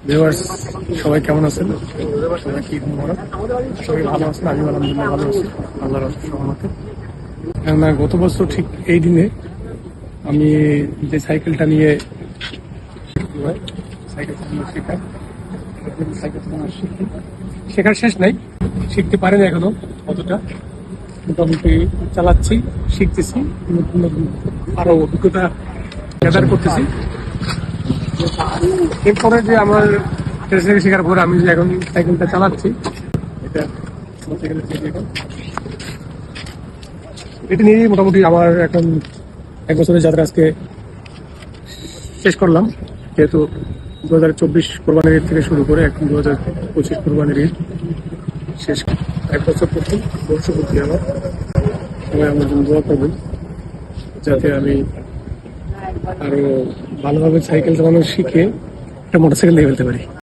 Viewers, সবাই কেমন আছেন? সবাই কি মোবারক, সবাই ভালো আছেন? আমি আলহামদুলিল্লাহ ভালো আছি, আল্লাহর রহমতে। কেননা গত বছর ঠিক এই দিনে আমি যে সাইকেলটা নিয়ে শেখার শেষ নাই, শিখতে পারেনি এখনো অতটা, মোটামুটি চালাচ্ছি, শিখতেছি, নতুন নতুন আরো অভিজ্ঞতা গ্যাদার করতেছি। এরপরে যে আমার শেখার পরে আমি যে এখন সাইকেলটা চালাচ্ছি, এটা আমার সাইকেলের চাবি এখন। এটা নিয়েই মোটামুটি আমার এখন 1 বছরের যাত্রা আজকে শেষ করলাম। যেহেতু 2024 কোরবানির ঈদ থেকে শুরু করে এখন 2025 কোরবানির ঈদ শেষ, 1 বছর প্রথম বর্ষপূর্তি আমার। সবাই আমার জন্য দোয়া করবেন যাতে আমি আরো ভালোভাবে সাইকেল চালানো শিখে একটা মোটরসাইকেল নিয়ে ফেলতে পারি।